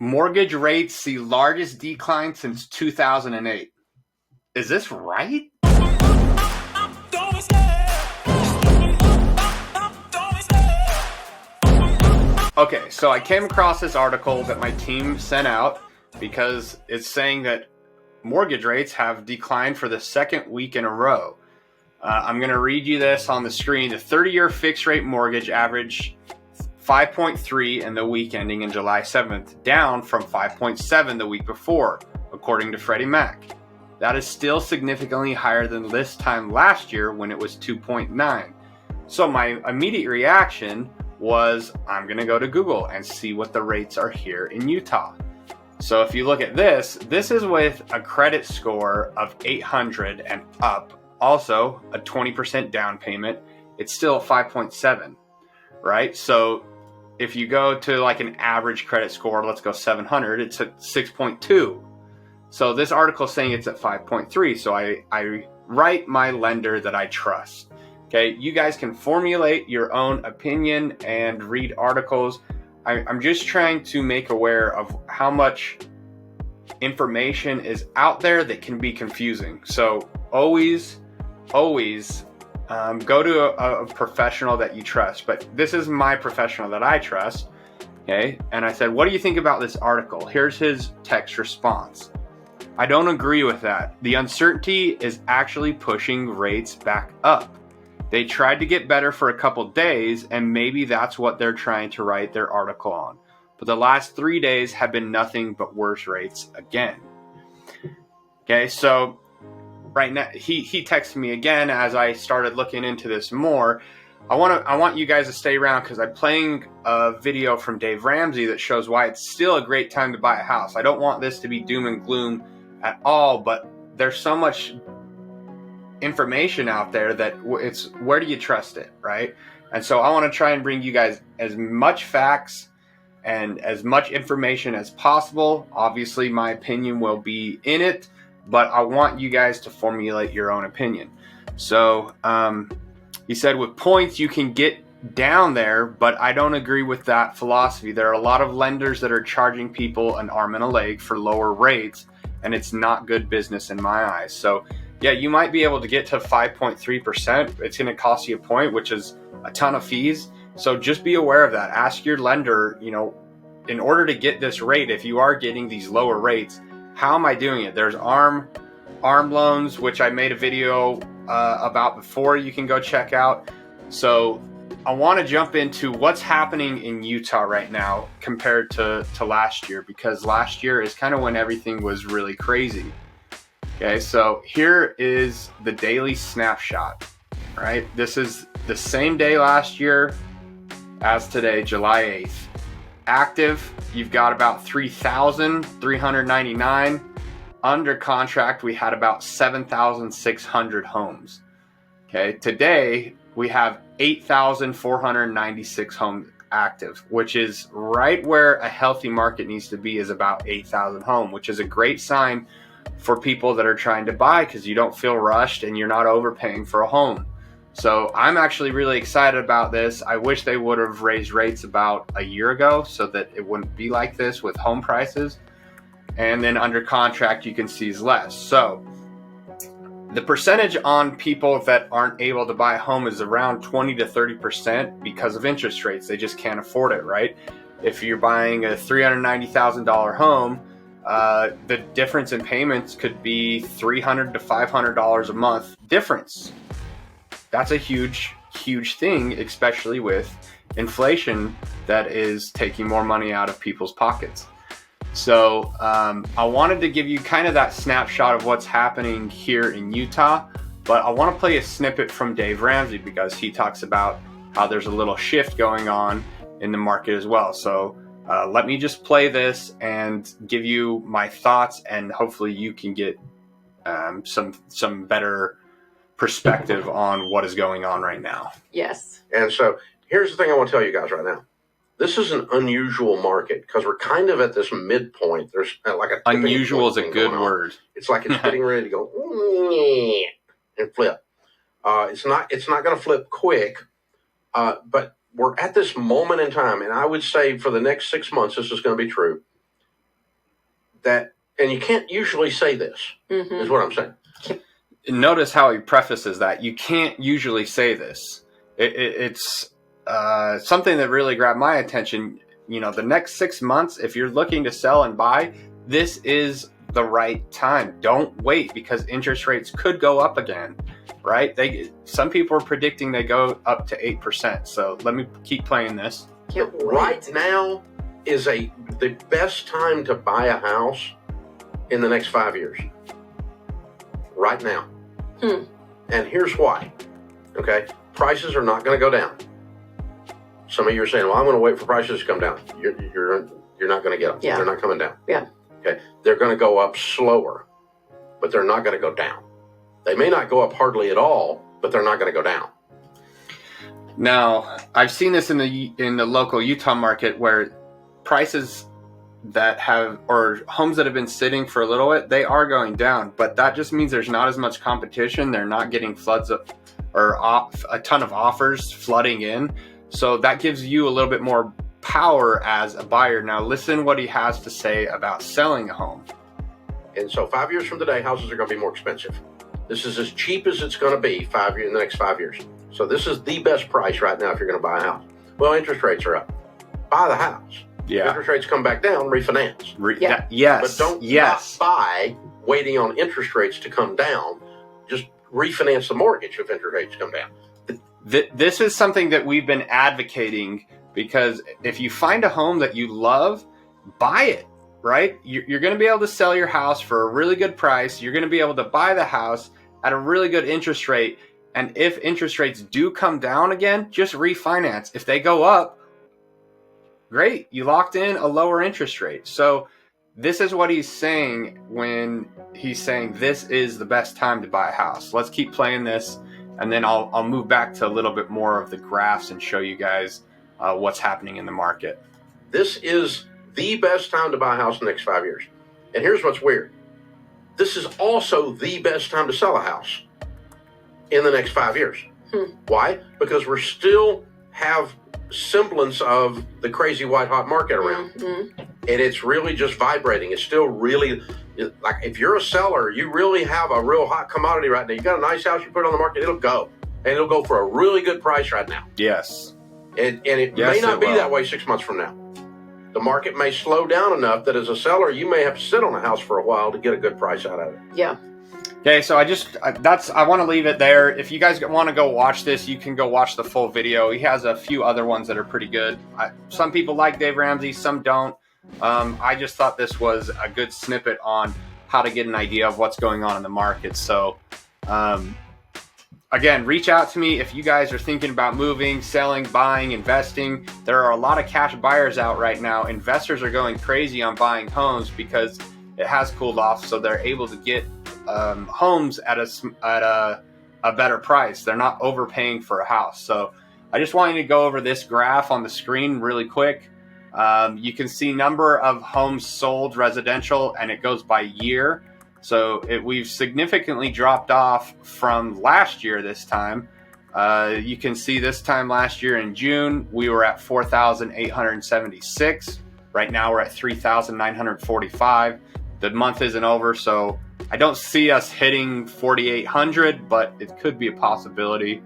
Mortgage rates see largest decline since 2008. Is this right? Okay, so I came across this article that my team sent out because it's saying that mortgage rates have declined for the second week in a row. I'm going to read you this on the screen. The 30-year fixed rate mortgage averaged 5.3 in the week ending in July 7th, down from 5.7 the week before, according to Freddie Mac. That is still significantly higher than this time last year when it was 2.9. So my immediate reaction was, I'm going to go to Google and see what the rates are here in Utah. So if you look at this is with a credit score of 800 and up, also a 20% down payment. It's still 5.7, right? So if you go to like an average credit score, let's go 700, it's at 6.2. So this article is saying it's at 5.3. So I write my lender that I trust. Okay, you guys can formulate your own opinion and read articles. I'm just trying to make aware of how much information is out there that can be confusing. So always go to a professional that you trust. But this is my professional that I trust. Okay, and I said, what do you think about this article? Here's his text response. I don't agree with that. The uncertainty is actually pushing rates back up. They tried to get better for a couple days, and maybe that's what they're trying to write their article on. But the last 3 days have been nothing but worse rates again. Okay, so right now he texted me again as I started looking into this more. I want you guys to stay around because I'm playing a video from Dave Ramsey that shows why it's still a great time to buy a house. I don't want this to be doom and gloom at all, but there's so much information out there that it's where do you trust it, right? And so I want to try and bring you guys as much facts and as much information as possible. Obviously my opinion will be in it, but I want you guys to formulate your own opinion. So he said with points you can get down there, but I don't agree with that philosophy. There are a lot of lenders that are charging people an arm and a leg for lower rates, and it's not good business in my eyes. So yeah, you might be able to get to 5.3%. It's going to cost you a point, which is a ton of fees. So just be aware of that. Ask your lender, in order to get this rate, if you are getting these lower rates, how am I doing it? There's ARM loans, which I made a video about before, you can go check out. So I want to jump into what's happening in Utah right now compared to last year, because last year is kind of when everything was really crazy. Okay, so here is the daily snapshot, right? This is the same day last year as today, July 8th. Active, you've got about 3,399. Under contract, we had about 7,600 homes. Okay, today we have 8,496 homes active, which is right where a healthy market needs to be, is about 8,000 homes, which is a great sign for people that are trying to buy, because you don't feel rushed and you're not overpaying for a home. So I'm actually really excited about this. I wish they would have raised rates about a year ago so that it wouldn't be like this with home prices. And then under contract, you can see is less. So the percentage on people that aren't able to buy a home is around 20 to 30% because of interest rates. They just can't afford it, right? If you're buying a $390,000 home, the difference in payments could be $300 to $500 a month difference. That's a huge thing, especially with inflation that is taking more money out of people's pockets. So I wanted to give you kind of that snapshot of what's happening here in Utah, but I want to play a snippet from Dave Ramsey because he talks about how there's a little shift going on in the market as well. So let me just play this and give you my thoughts, and hopefully you can get some better perspective on what is going on right now. Yes. And so here's the thing I want to tell you guys right now. This is an unusual market because we're kind of at this midpoint. There's like a unusual is a good word. It's like it's getting ready to go and flip. It's not going to flip quick, but we're at this moment in time, and I would say for the next 6 months this is going to be true. that, and you can't usually say this, is what I'm saying. Notice how he prefaces that. You can't usually say this. It's something that really grabbed my attention. You know, the next 6 months, if you're looking to sell and buy, this is the right time. Don't wait, because interest rates could go up again, right? Some people are predicting they go up to 8%. So let me keep playing this. Right now is the best time to buy a house in the next 5 years. Right now. And here's why. Okay, prices are not going to go down. Some of you are saying, well, I'm going to wait for prices to come down. You're not going to get them. Yeah. They're not coming down. Yeah. Okay, they're going to go up slower, but they're not going to go down. They may not go up hardly at all, but they're not going to go down. Now, I've seen this in the local Utah market where prices that have, or homes that have been sitting for a little bit, they are going down, but that just means there's not as much competition. They're not getting floods of, or a ton of offers flooding in. So that gives you a little bit more power as a buyer. Now listen what he has to say about selling a home. And so 5 years from today, houses are going to be more expensive. This is as cheap as it's going to be in the next 5 years. So this is the best price right now if you're going to buy a house. Well, interest rates are up. Buy the house. Yeah. Interest rates come back down, refinance. Yes. But don't not buy waiting on interest rates to come down. Just refinance the mortgage if interest rates come down. This is something that we've been advocating, because if you find a home that you love, buy it, right? You're going to be able to sell your house for a really good price. You're going to be able to buy the house at a really good interest rate. And if interest rates do come down again, just refinance. If they go up, great, you locked in a lower interest rate. So this is what he's saying when he's saying this is the best time to buy a house. Let's keep playing this, and then I'll move back to a little bit more of the graphs and show you guys what's happening in the market. This is the best time to buy a house in the next 5 years. And here's what's weird. This is also the best time to sell a house in the next 5 years. Why? Because we're still have semblance of the crazy white hot market around. And it's really just vibrating. It's still really, like, if you're a seller, you really have a real hot commodity right now. You got a nice house, you put it on the market, it'll go. And it'll go for a really good price right now. Yes. And it may not be that way 6 months from now. The market may slow down enough that as a seller, you may have to sit on a house for a while to get a good price out of it. Yeah. Okay, so I want to leave it there. If you guys want to go watch this, you can go watch the full video. He has a few other ones that are pretty good. Some people like Dave Ramsey, some don't. I just thought this was a good snippet on how to get an idea of what's going on in the market. So, again, reach out to me if you guys are thinking about moving, selling, buying, investing. There are a lot of cash buyers out right now. Investors are going crazy on buying homes because it has cooled off, so they're able to get homes at a better price. They're not overpaying for a house. So I just wanted to go over this graph on the screen really quick. You can see number of homes sold residential, and it goes by year. So we've significantly dropped off from last year this time. You can see this time last year in June, we were at 4,876. Right now we're at 3,945. The month isn't over, so I don't see us hitting 4,800, but it could be a possibility.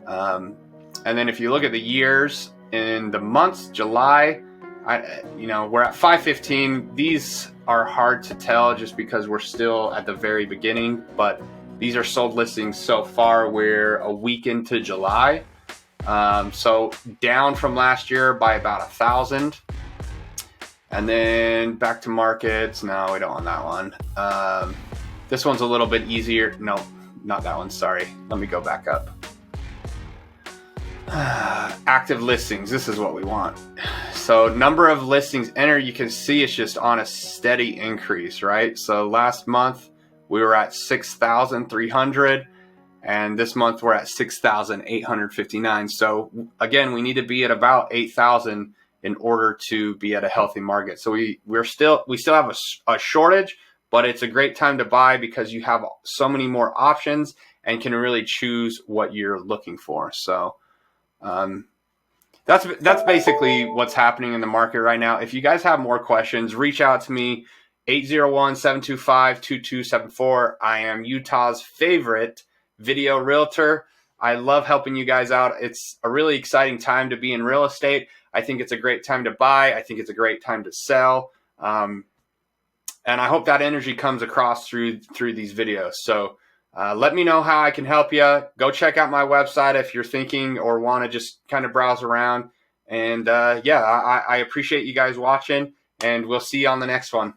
And then if you look at the years in the months, July, we're at 515. These are hard to tell just because we're still at the very beginning, but these are sold listings so far. We're a week into July. So down from last year by about 1,000. And then back to markets. No, we don't want that one. This one's a little bit easier. No, not that one. Sorry. Let me go back up. Active listings. This is what we want. So number of listings entered, you can see it's just on a steady increase, right? So last month we were at 6,300, and this month we're at 6,859. So again, we need to be at about 8,000 in order to be at a healthy market. So we still have a shortage, but it's a great time to buy because you have so many more options and can really choose what you're looking for. So that's basically what's happening in the market right now. If you guys have more questions, reach out to me, 801-725-2274. I am Utah's favorite video realtor. I love helping you guys out. It's a really exciting time to be in real estate. I think it's a great time to buy. I think it's a great time to sell. And I hope that energy comes across through these videos. So let me know how I can help you. Go check out my website if you're thinking or want to just kind of browse around. And I appreciate you guys watching, and we'll see you on the next one.